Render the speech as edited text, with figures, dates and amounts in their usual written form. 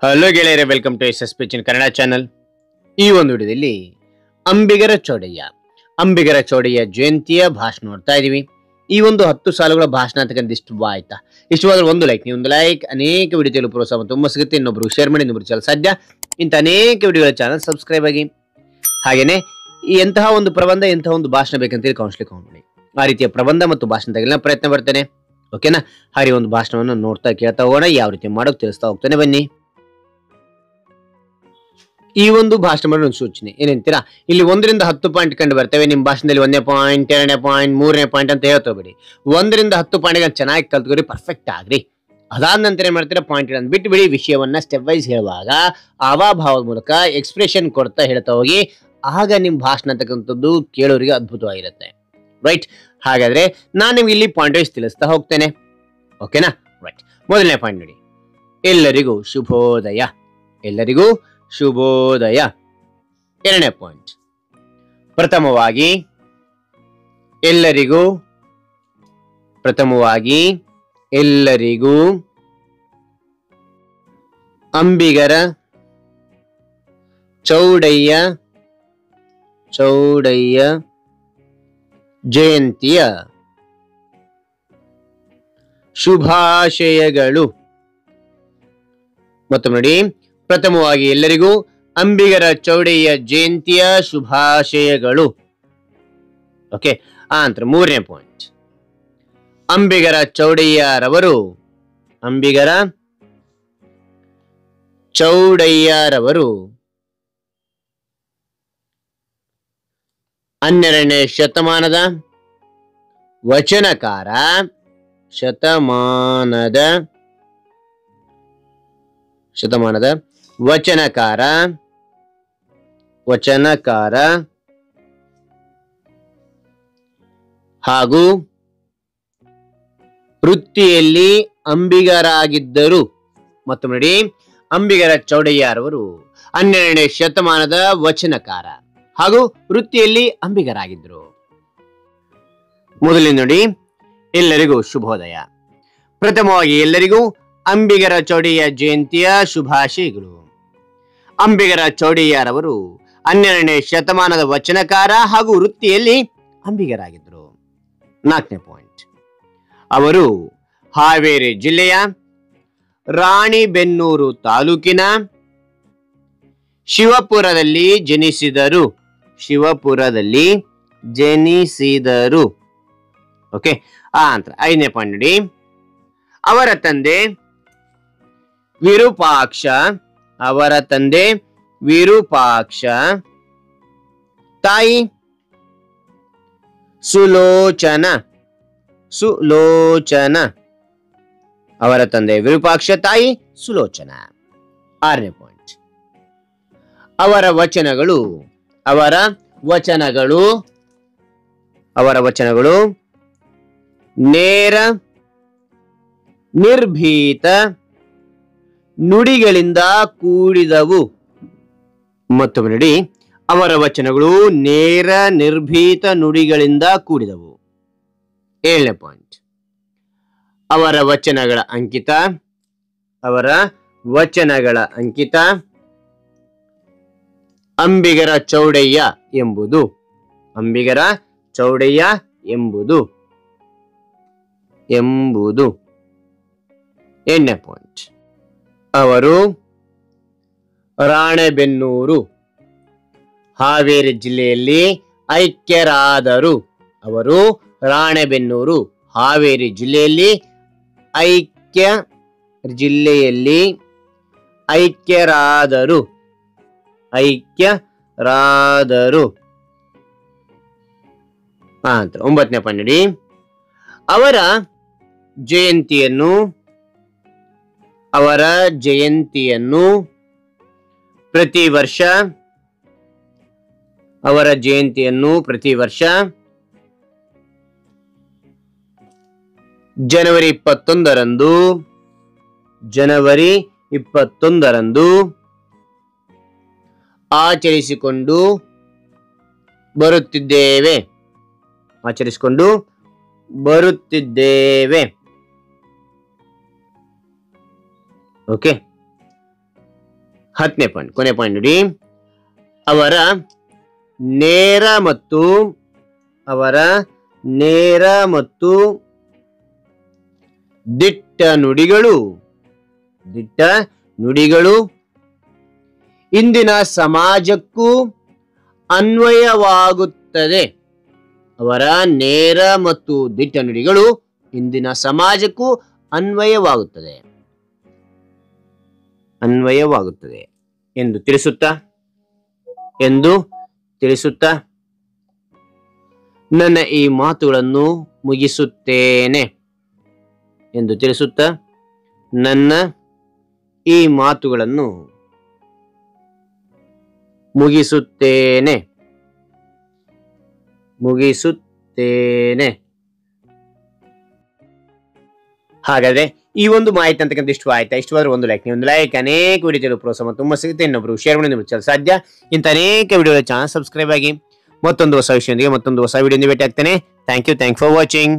Hello ಗೆಳೆಯರೆ, welcome to S P Kannada channel. ಈ ಒಂದು ವಿಡಿಯೋದಲ್ಲಿ ಅಂಬಿಗರ ಚೌಡಯ್ಯ ಜಯಂತಿಯ ಭಾಷಣ ನೋಡ್ತಾ ಇದೀವಿ. ಈ ಒಂದು 10 ಸಾಲುಗಳ ಭಾಷಣ ಅಂತಕ್ಕಂಥ ಇಷ್ಟವಾಯ್ತಾ? ಇಷ್ಟವಾದ್ರೆ ಒಂದು ಲೈಕ್, ನೀವು ಒಂದು ಲೈಕ್ ಅನೇಕ ವಿಡಿಯೋದಲ್ಲಿ ಪ್ರೋತ್ಸಾಹ ತುಂಬ ಸಿಗುತ್ತೆ. ಇನ್ನೊಬ್ರು ಶೇರ್ ಮಾಡಿ, ಇನ್ನೊಬ್ರು ಚಾನಲ್ ಸಾಧ್ಯ ಇಂಥ ಅನೇಕ ವಿಡಿಯೋಗಳ ಚಾನಲ್ ಸಬ್ಸ್ಕ್ರೈಬ್ ಆಗಿ. ಹಾಗೇನೆ ಎಂತಹ ಒಂದು ಪ್ರಬಂಧ, ಎಂತಹ ಒಂದು ಭಾಷಣ ಬೇಕಂತೇಳಿ ಕೌನ್ಸಿಲಿಂಗ್ ಮಾಡಿ ಆ ರೀತಿಯ ಪ್ರಬಂಧ ಮತ್ತು ಭಾಷಣ ತೆಗೆಲ್ಲ ಪ್ರಯತ್ನ ಬರ್ತೇನೆ. ಓಕೆನಾ? ಹಾಗೆ ಒಂದು ಭಾಷಣವನ್ನು ನೋಡ್ತಾ ಕೇಳ್ತಾ ಹೋಗೋಣ, ಯಾವ ರೀತಿ ಮಾಡೋಕೆ ತಿಳಿಸ್ತಾ ಹೋಗ್ತಾನೆ ಬನ್ನಿ. ಈ ಒಂದು ಭಾಷಣ ಮಾಡೋ ಒಂದು ಸೂಚನೆ ಏನಂತೀರಾ, ಇಲ್ಲಿ 1 ರಿಂದ 10 ಪಾಯಿಂಟ್ ಕಂಡು ಬರ್ತವೆ. ನಿಮ್ಮ ಭಾಷಣದಲ್ಲಿ 1ನೇ ಪಾಯಿಂಟ್, 2ನೇ ಪಾಯಿಂಟ್, 3ನೇ ಪಾಯಿಂಟ್ ಅಂತ ಹೇಳ್ತೋಬೇಡಿ. 1 ರಿಂದ 10 ಪಾಯಿಂಟ್ ಚೆನ್ನಾಗಿ ಕಲ್ತ್ಕೊರಿ, ಪರ್ಫೆಕ್ಟ್ ಆಗ್ರಿ. ಅದಾದ ನಂತರ ಏನ್ ಮಾಡ್ತೀರಾ, ಪಾಯಿಂಟ್ ಬಿಟ್ಟು ಬಿಡಿ. ವಿಷಯವನ್ನ ಸ್ಟೆಪ್ ವೈಸ್ ಹೇಳುವಾಗ ಹಾವಭಾವದ ಮೂಲಕ ಎಕ್ಸ್ಪ್ರೆಷನ್ ಕೊಡ್ತಾ ಹೇಳ್ತಾ ಹೋಗಿ. ಆಗ ನಿಮ್ಮ ಭಾಷಣ ಅಂತಕ್ಕಂಥದ್ದು ಕೇಳೋರಿಗೆ ಅದ್ಭುತವಾಗಿರುತ್ತೆ. ರೈಟ್? ಹಾಗಾದ್ರೆ ನಾನು ನಿಮ್ಗೆ ಇಲ್ಲಿ ಪಾಯಿಂಟ್ ವೈಸ್ ತಿಳಿಸ್ತಾ ಹೋಗ್ತೇನೆ. ಓಕೆನಾ? ರೈಟ್. ಮೊದಲನೇ ಪಾಯಿಂಟ್ ನೋಡಿ, ಎಲ್ಲರಿಗೂ ಶುಭೋದಯ. ಎಲ್ಲರಿಗೂ ಶುಭೋದಯ. 2ನೇ ಪಾಯಿಂಟ್, ಪ್ರಥಮವಾಗಿ ಎಲ್ಲರಿಗೂ ಅಂಬಿಗರ ಚೌಡಯ್ಯ ಜಯಂತಿಯ ಶುಭಾಶಯಗಳು. ಮತ್ತು ನೋಡಿ, ಪ್ರಥಮವಾಗಿ ಎಲ್ಲರಿಗೂ ಅಂಬಿಗರ ಚೌಡಯ್ಯ ಜಯಂತಿಯ ಶುಭಾಶಯಗಳು. ಓಕೆ. ನಂತರ 3ನೇ ಪಾಯಿಂಟ್, ಅಂಬಿಗರ ಚೌಡಯ್ಯರವರು 12ನೇ ಶತಮಾನದ ವಚನಕಾರ ಹಾಗೂ ವೃತ್ತಿಯಲ್ಲಿ ಅಂಬಿಗರಾಗಿದ್ದರು. ಮತ್ತು ನೋಡಿ, ಅಂಬಿಗರ ಚೌಡಯ್ಯರವರು 12ನೇ ಶತಮಾನದ ವಚನಕಾರ ಹಾಗೂ ವೃತ್ತಿಯಲ್ಲಿ ಅಂಬಿಗರಾಗಿದ್ದರು. ಮೊದಲೇ ನೋಡಿ, ಎಲ್ಲರಿಗೂ ಶುಭೋದಯ. ಪ್ರಥಮವಾಗಿ ಎಲ್ಲರಿಗೂ ಅಂಬಿಗರ ಚೌಡಯ್ಯ ಜಯಂತಿಯ ಶುಭಾಶಯಗಳು. ಅಂಬಿಗರ ಚೌಡಯ್ಯರವರು 12ನೇ ಶತಮಾನದ ವಚನಕಾರ ಹಾಗೂ ವೃತ್ತಿಯಲ್ಲಿ ಅಂಬಿಗರಾಗಿದ್ದರು. 4ನೇ ಪಾಯಿಂಟ್, ಅವರು ಹಾವೇರಿ ಜಿಲ್ಲೆಯ ರಾಣಿಬೆನ್ನೂರು ತಾಲೂಕಿನ ಶಿವಪುರದಲ್ಲಿ ಜನಿಸಿದರು. ಓಕೆ. ನಂತರ 5ನೇ ಪಾಯಿಂಟ್ ನೋಡಿ, ಅವರ ತಂದೆ ವಿರೂಪಾಕ್ಷ, ತಾಯಿ ಸುಲೋಚನ. ಅವರ ತಂದೆ ವಿರೂಪಾಕ್ಷ, ತಾಯಿ ಸುಲೋಚನ. 6ನೇ ಪಾಯಿಂಟ್, ಅವರ ವಚನಗಳು ನೇರ ನಿರ್ಭೀತ ನುಡಿಗಳಿಂದ ಕೂಡಿದವು. ಮತ್ತೊಮ್ಮೆ ನೋಡಿ, ಅವರ ವಚನಗಳು ನೇರ ನಿರ್ಭೀತ ನುಡಿಗಳಿಂದ ಕೂಡಿದವು. 7ನೇ ಪಾಯಿಂಟ್, ಅವರ ವಚನಗಳ ಅಂಕಿತ ಅಂಬಿಗರ ಚೌಡಯ್ಯ ಎಂಬುದು. 8ನೇ ಪಾಯಿಂಟ್, ಅವರು ರಾಣೆಬೆನ್ನೂರು ಹಾವೇರಿ ಜಿಲ್ಲೆಯಲ್ಲಿ ಐಕ್ಯರಾದರು. ಐಕ್ಯರಾದರು. 9ನೇ ಪಾಯಿಂಟ್ ನೋಡಿ, ಅವರ ಜಯಂತಿಯನ್ನು ಪ್ರತಿ ವರ್ಷ ಜನವರಿ 21ರಂದು ಆಚರಿಸಿಕೊಂಡು ಬರುತ್ತಿದ್ದೇವೆ. ಓಕೆ. 10ನೇ ಪಾಯಿಂಟ್, ಕೊನೆ ಪಾಯಿಂಟ್ ನೋಡಿ. ಅವರ ನೇರ ಮತ್ತು ದಿಟ್ಟ ನುಡಿಗಳು ಇಂದಿನ ಸಮಾಜಕ್ಕೂ ಅನ್ವಯವಾಗುತ್ತದೆ. ಅವರ ನೇರ ಮತ್ತು ದಿಟ್ಟ ನುಡಿಗಳು ಇಂದಿನ ಸಮಾಜಕ್ಕೂ ಅನ್ವಯವಾಗುತ್ತದೆ ಎಂದು ತಿಳಿಸುತ್ತಾ ನನ್ನ ಈ ಮಾತುಗಳನ್ನು ಮುಗಿಸುತ್ತೇನೆ ಎಂದು ತಿಳಿಸುತ್ತಾ ನನ್ನ ಈ ಮಾತುಗಳನ್ನು ಮುಗಿಸುತ್ತೇನೆ. ಹಾಗಾದ್ರೆ ಈ ಒಂದು ಮಾಹಿತಿ ಅಂತಕ್ಕಂಥ ಇಷ್ಟ ಆಯ್ತಾ? ಇಷ್ಟವಾದ್ರೆ ಒಂದು ಲೈಕ್, ಅನೇಕ ವಿಡಿಯೋ ಪ್ರೋತ್ಸಾಹ ತುಂಬಾ ಸಿಗುತ್ತೆ. ಇನ್ನೊಬ್ರು ಶೇರ್ ಮಾಡಿ ಸಾಧ್ಯ. ಇಂಥ ಅನೇಕ ವಿಡಿಯೋ ಚಾನಲ್ ಸಬ್ಸ್ಕ್ರೈಬ್ ಆಗಿ ಮತ್ತೊಂದು ಹೊಸ ವಿಷಯದೊಂದಿಗೆ ಮತ್ತೊಂದು ಹೊಸ ವಿಡಿಯೋ ಭೇಟಿ ಆಗ್ತೇನೆ. Thank you for watching.